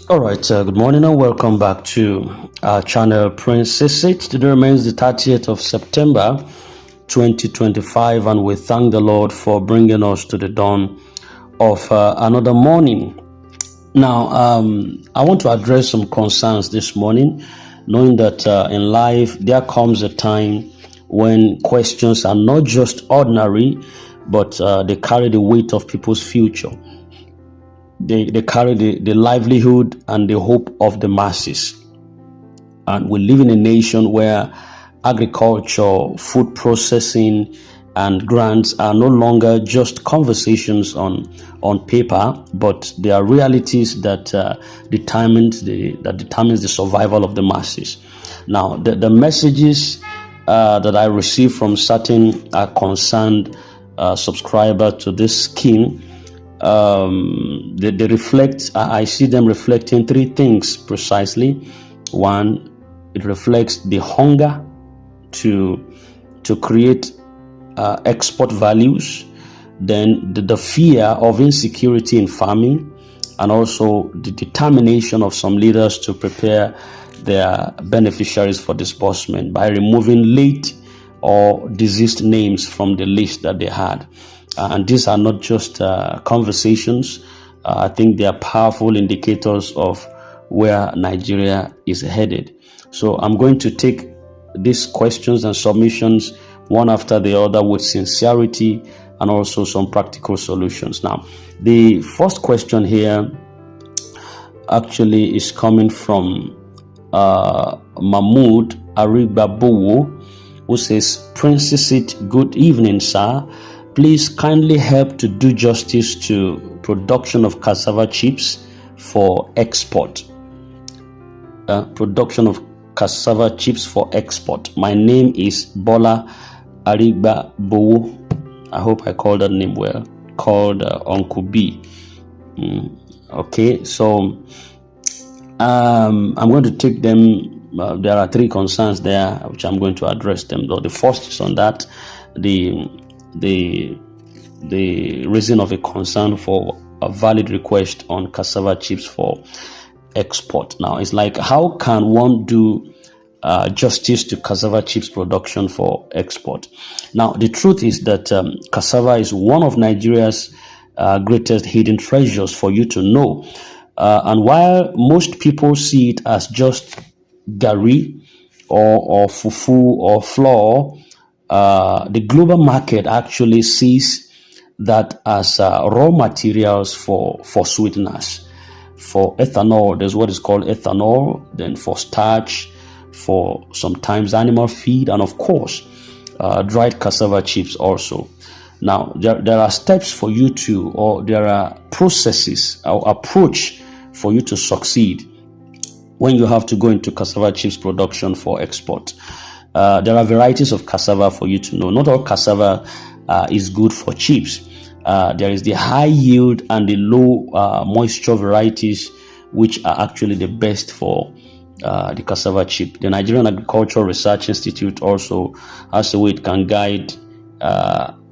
All right, good morning and welcome back to our channel Prince It. Today remains the 30th of September 2025, and we thank the Lord for bringing us to the dawn of another morning. Now, I want to address some concerns this morning, knowing that in life there comes a time when questions are not just ordinary, but they carry the weight of people's future. They carry the livelihood and the hope of the masses. And we live in a nation where agriculture, food processing, and grants are no longer just conversations on paper, but they are realities that determines the survival of the masses. Now, the messages that I receive from certain concerned subscribers to this scheme, they reflect. I see them reflecting three things precisely. One, it reflects the hunger to create export values, then the fear of insecurity in farming, and also the determination of some leaders to prepare their beneficiaries for disbursement by removing late or deceased names from the list that they had. And these are not just conversations. I think they are powerful indicators of where Nigeria is headed. So I'm going to take these questions and submissions one after the other with sincerity and also some practical solutions. Now, the first question here actually is coming from Mahmoud Arigbabowo, who says, Princess It, good evening, sir. Please kindly help to do justice to production of cassava chips for export. Production of cassava chips for export. My name is Bola Arigbabowo. I hope I called that name well. Called Uncle B. Okay, so I'm going to take them. There are three concerns there, which I'm going to address them. Though the first is on that the reason of a concern for a valid request on cassava chips for export. Now, it's like, how can one do justice to cassava chips production for export? Now, the truth is that cassava is one of Nigeria's greatest hidden treasures for you to know. And while most people see it as just gari or fufu or flour, the global market actually sees that as raw materials for sweeteners. For ethanol, there's what is called ethanol, then for starch, for sometimes animal feed, and of course, dried cassava chips also. Now, there are steps for you to, or there are processes or approach for you to succeed when you have to go into cassava chips production for export. There are varieties of cassava for you to know. Not all cassava is good for chips. There is the high yield and the low moisture varieties, which are actually the best for the cassava chip. The Nigerian Agricultural Research Institute also has a way it can guide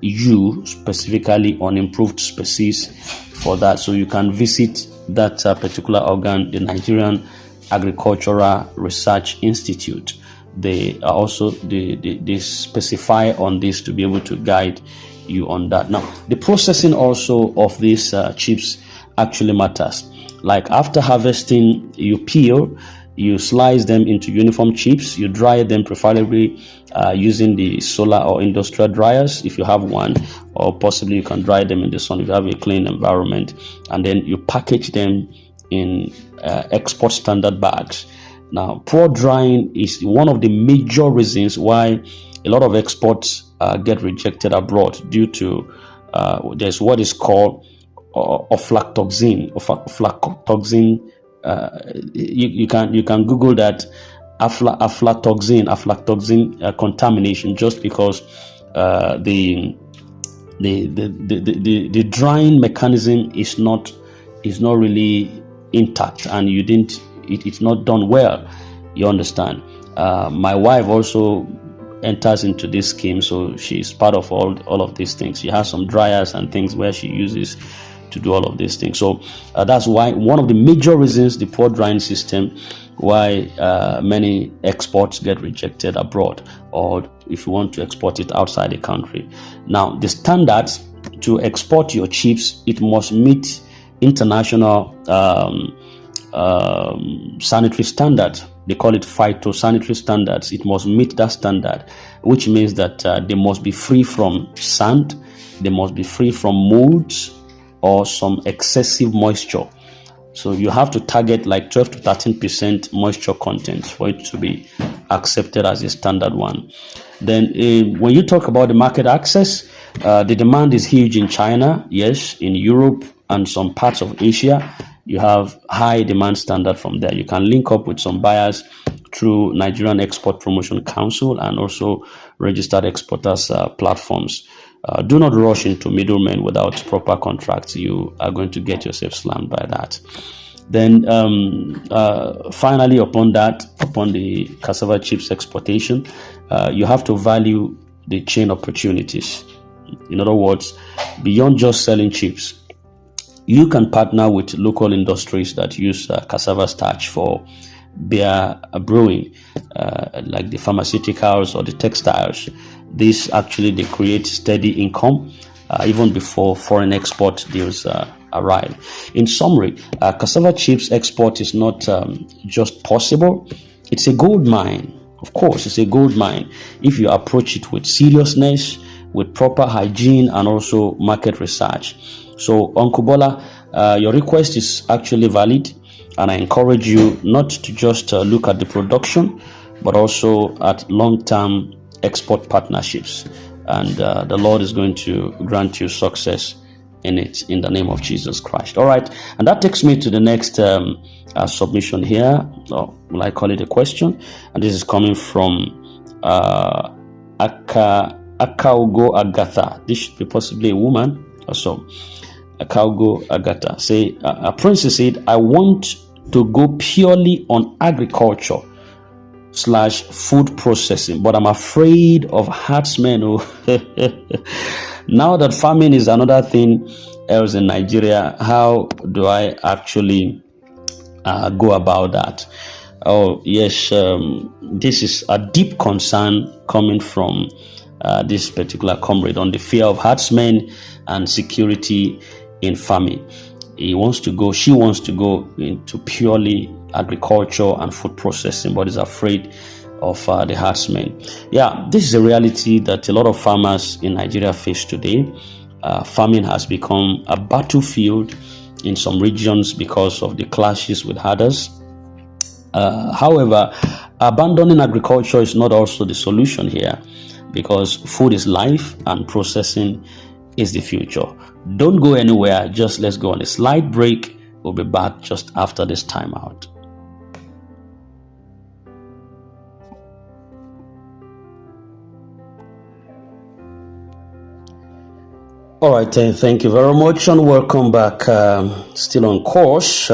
you specifically on improved species for that. So you can visit that particular organ, the Nigerian Agricultural Research Institute. They are also they specify on this to be able to guide you on that. Now, the processing also of these chips actually matters. Like after harvesting, you peel, you slice them into uniform chips, you dry them preferably using the solar or industrial dryers if you have one, or possibly you can dry them in the sun if you have a clean environment, and then you package them in export standard bags. Now, poor drying is one of the major reasons why a lot of exports get rejected abroad due to there's what is called aflatoxin. You can Google that, aflatoxin contamination, just because the drying mechanism is not really intact, and it's not done well. You understand? My wife also enters into this scheme, so she's part of all of these things. She has some dryers and things where she uses to do all of these things. So that's why one of the major reasons the poor drying system, why many exports get rejected abroad, or if you want to export it outside the country. Now, the standards to export your chips, it must meet international sanitary standards. They call it phytosanitary standards. It must meet that standard, which means that they must be free from sand, they must be free from molds or some excessive moisture. So you have to target like 12 to 13% moisture content for it to be accepted as a standard one. Then when you talk about the market access, the demand is huge in China, yes, in Europe and some parts of Asia. You have high demand standard from there. You can link up with some buyers through Nigerian Export Promotion Council and also registered exporters platforms. Do not rush into middlemen without proper contracts. You are going to get yourself slammed by that. Then finally, upon the cassava chips exportation, you have to value the chain opportunities. In other words, beyond just selling chips, you can partner with local industries that use cassava starch for beer brewing, like the pharmaceuticals or the textiles. This actually, they create steady income even before foreign export deals arrive. In summary, cassava chips export is not just possible, it's a gold mine. Of course, it's a gold mine if you approach it with seriousness, with proper hygiene and also market research. So, Uncle Bola, your request is actually valid, and I encourage you not to just look at the production, but also at long-term export partnerships. And the Lord is going to grant you success in it, in the name of Jesus Christ. All right, and that takes me to the next submission here, or will I call it a question? And this is coming from Akaugo Agatha. This should be possibly a woman or so. Akaugo Agatha. Say, Princess said, I want to go purely on agriculture / food processing, but I'm afraid of herdsmen. Now that farming is another thing else in Nigeria, how do I actually go about that? Oh, yes, this is a deep concern coming from this particular comrade on the fear of herdsmen and security in farming. She wants to go into purely agriculture and food processing, but is afraid of the herdsmen. Yeah, this is a reality that a lot of farmers in Nigeria face today. Farming has become a battlefield in some regions because of the clashes with herders. However, abandoning agriculture is not also the solution here, because food is life and processing is the future. Don't go anywhere. Just let's go on a slight break. We'll be back just after this time out. All right, thank you very much and welcome back. Still on course.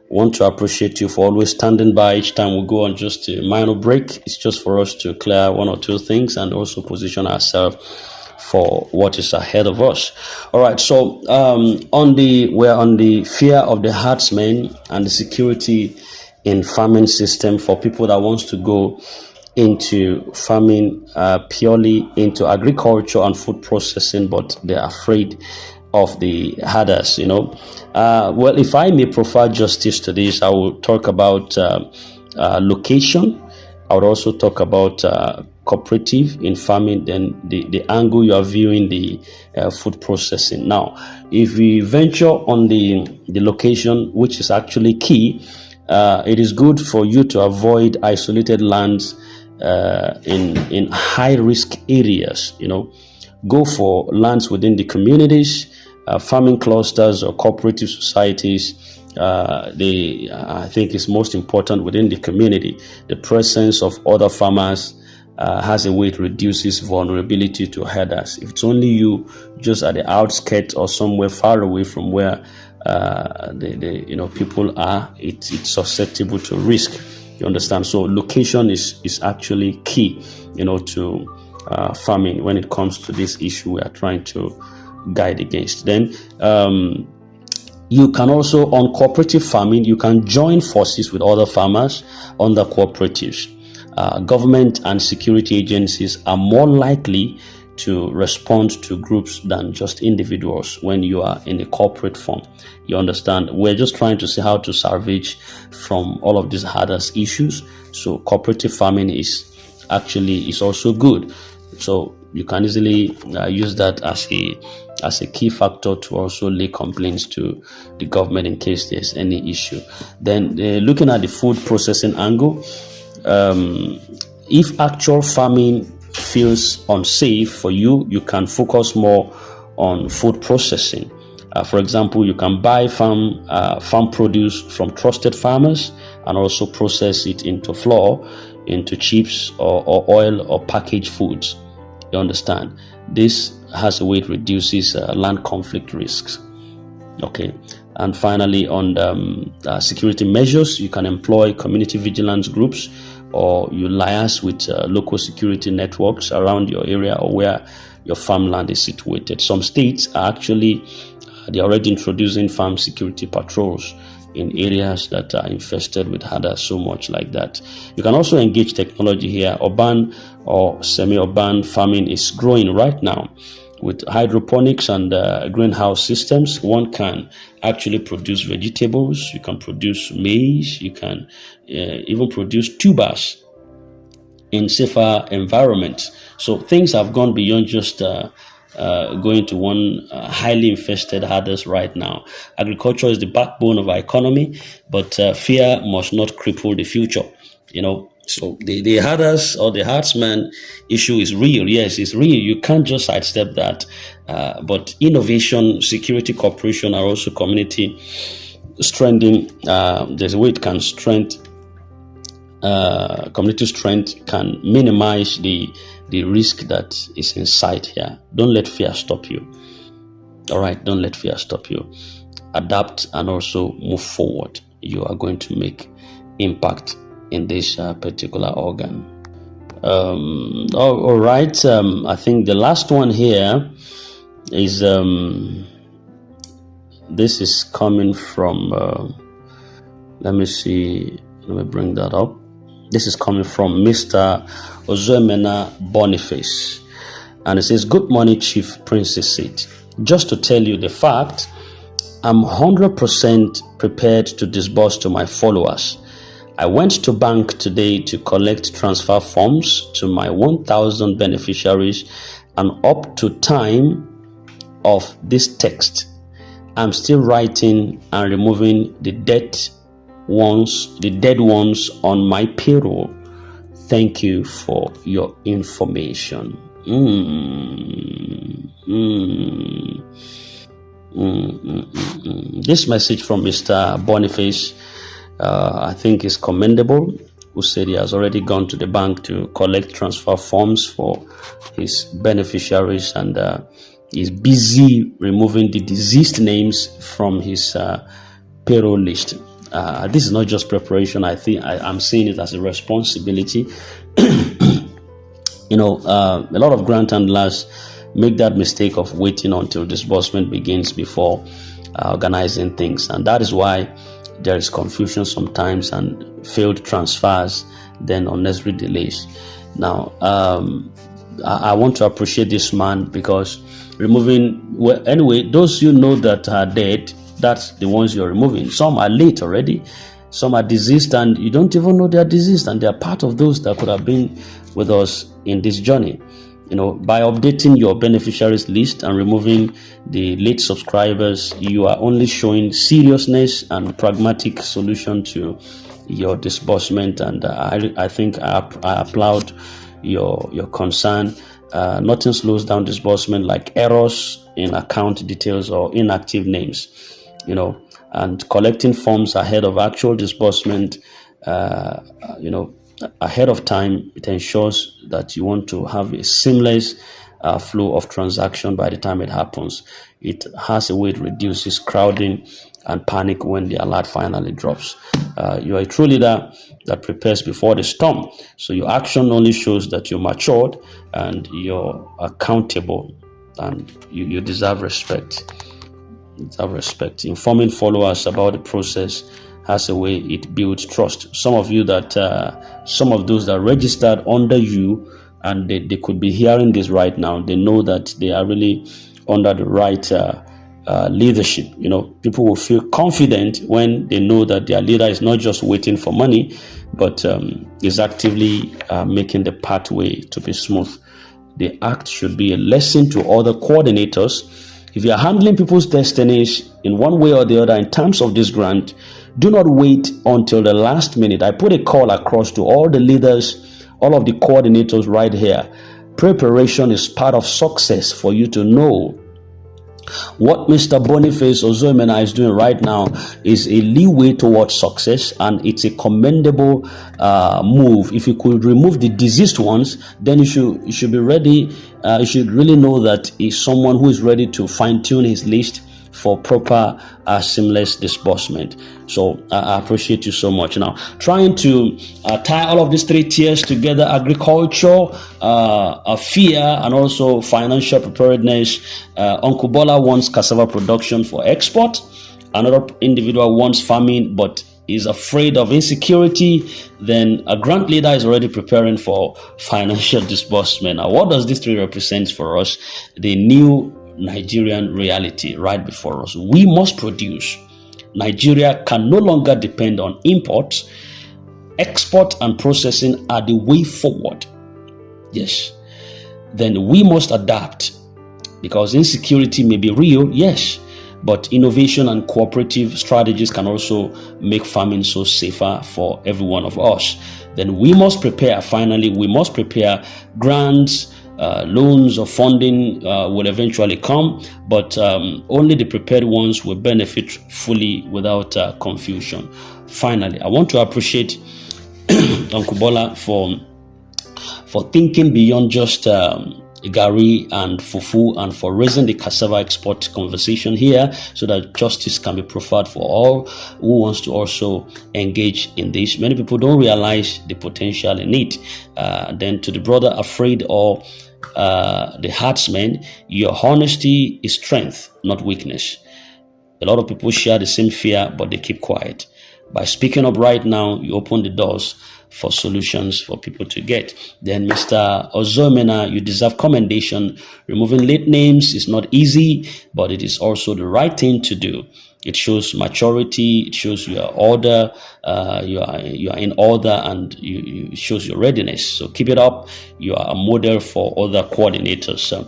Want to appreciate you for always standing by each time we go on just a minor break. It's just for us to clear one or two things and also position ourselves for what is ahead of us. All right, so we're on the fear of the herdsmen and the security in farming system for people that wants to go into farming, purely into agriculture and food processing, but they're afraid of the herders, well, if I may provide justice to this, I will talk about location. I would also talk about cooperative in farming, then the angle you are viewing the food processing. Now, if we venture on the location, which is actually key, it is good for you to avoid isolated lands in high risk areas. Go for lands within the communities, farming clusters or cooperative societies. I think is most important within the community. The presence of other farmers has a way it reduces vulnerability to herders. If it's only you just at the outskirts or somewhere far away from where the people are, it's susceptible to risk. You understand? So location is actually key, to farming when it comes to this issue we are trying to guide against. Then you can also, on cooperative farming, you can join forces with other farmers under cooperatives. Government and security agencies are more likely to respond to groups than just individuals when you are in a corporate form. You understand? We're just trying to see how to salvage from all of these hardest issues. So cooperative farming is also good. So you can easily use that as a key factor to also lay complaints to the government in case there's any issue. Then looking at the food processing angle, if actual farming feels unsafe for you, you can focus more on food processing. For example, you can buy farm produce from trusted farmers and also process it into flour, into chips or oil or packaged foods. You understand? This has a way it reduces land conflict risks. Okay. And finally, on security measures, you can employ community vigilance groups, or you liaise with local security networks around your area or where your farmland is situated. Some states are they're already introducing farm security patrols in areas that are infested with hada, so much like that. You can also engage technology here. Urban or semi-urban farming is growing right now. With hydroponics and greenhouse systems, one can actually produce vegetables, you can produce maize, you can even produce tubers in safer environments. So things have gone beyond just going to one highly infested herders right now. Agriculture is the backbone of our economy, but fear must not cripple the future. So the herders or the herdsman issue is real. Yes, it's real. You can't just sidestep that. But innovation, security, cooperation are also community strengthening. There's a way it can strengthen. Community strength can minimize the risk that is in sight here. Don't let fear stop you. All right, don't let fear stop you. Adapt and also move forward. You are going to make impact in this particular organ. All right. I think the last one here is this is coming from. Let me see. Let me bring that up. This is coming from Mr. Ozemena Boniface, and it says, "Good morning, Chief Princess Seat. Just to tell you the fact, I'm 100% prepared to disburse to my followers. I went to bank today to collect transfer forms to my 1,000 beneficiaries, and up to time of this text, I'm still writing and removing the dead ones on my payroll. Thank you for your information." This message from Mr. Boniface, I think, is commendable, who said he has already gone to the bank to collect transfer forms for his beneficiaries, and is busy removing the deceased names from his payroll list. This is not just preparation. I think I'm seeing it as a responsibility. A lot of grant handlers make that mistake of waiting until disbursement begins before organizing things, and that is why there is confusion sometimes and failed transfers, then unnecessary delays. Now, I want to appreciate this man, because those that are dead, that's the ones you're removing. Some are late already, some are deceased, and you don't even know they're deceased, and they're part of those that could have been with us in this journey. By updating your beneficiaries list and removing the late subscribers, you are only showing seriousness and pragmatic solution to your disbursement. And I think I applaud your concern. Nothing slows down disbursement like errors in account details or inactive names. And collecting forms ahead of actual disbursement, ahead of time, it ensures that you want to have a seamless flow of transaction by the time it happens. It has a way it reduces crowding and panic when the alert finally drops. You are a true leader that prepares before the storm. So your action only shows that you're matured and you're accountable. and you deserve respect. Informing followers about the process has a way it builds trust. Some of those that registered under you, and they could be hearing this right now, they know that they are really under the right leadership. People will feel confident when they know that their leader is not just waiting for money, but is actively making the pathway to be smooth. The act should be a lesson to other coordinators. If you are handling people's destinies in one way or the other in terms of this grant, do not wait until the last minute. I put a call across to all the leaders, all of the coordinators right here. Preparation is part of success. For you to know what Mr. Boniface Ozoemena is doing right now is a leeway towards success, and it's a commendable move. If you could remove the diseased ones, then you should be ready. You should really know that he's someone who is ready to fine-tune his list for proper seamless disbursement. So I appreciate you so much. Now, trying to tie all of these three tiers together: agriculture, fear, and also financial preparedness. Uncle Bola wants cassava production for export. Another individual wants farming but is afraid of insecurity. Then a grant leader is already preparing for financial disbursement. Now, what does this three represent for us? The new Nigerian reality right before us. We must produce. Nigeria can no longer depend on imports. Export and processing are the way forward. Yes. Then we must adapt, because insecurity may be real, yes, but innovation and cooperative strategies can also make farming so safer for every one of us. Then we must prepare. Finally, we must prepare. Grants, loans or funding will eventually come, but only the prepared ones will benefit fully without confusion. Finally, I want to appreciate Uncle Bola for thinking beyond just Gari and Fufu, and for raising the cassava export conversation here so that justice can be proffered for all who wants to also engage in this. Many people don't realize the potential in it. Then to the brother afraid or the herdsman, your honesty is strength, not weakness. A lot of people share the same fear, but they keep quiet. By speaking up right now, you open the doors for solutions for people to get. Then Mr. Ozoemena, you deserve commendation. Removing late names is not easy, but it is also the right thing to do. It shows maturity. It shows your order. You are in order, and it shows your readiness. So keep it up. You are a model for other coordinators. So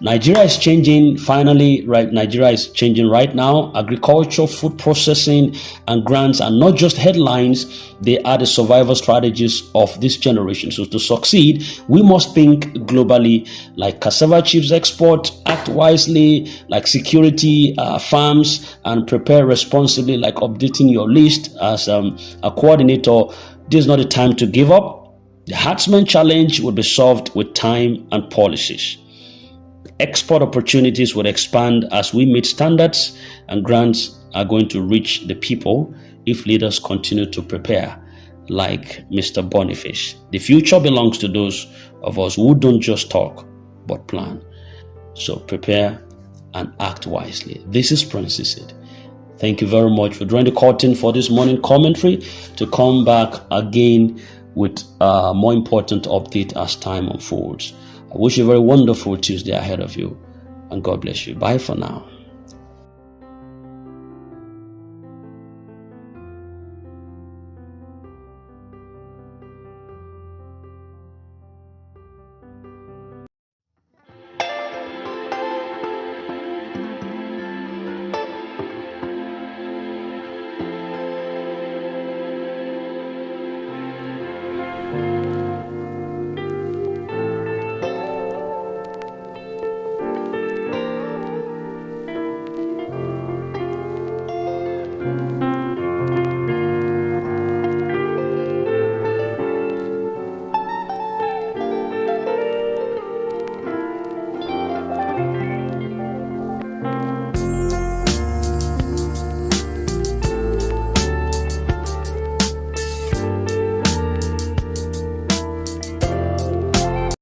Nigeria is changing. Finally, right? Nigeria is changing right now. Agriculture, food processing, and grants are not just headlines. They are the survival strategies of this generation. So to succeed, we must think globally, like cassava chips export, act wisely, like security, farms, and prepare responsibly, like updating your list as a coordinator. This is not the time to give up. The herdsman challenge will be solved with time and policies. Export opportunities will expand as we meet standards, and grants are going to reach the people if leaders continue to prepare, like Mr. Boniface. The future belongs to those of us who don't just talk, but plan. So prepare and act wisely. This is Prince Sid. Thank you very much for drawing the curtain for this morning commentary, to come back again with a more important update as time unfolds. I wish you a very wonderful Tuesday ahead of you, and God bless you. Bye for now.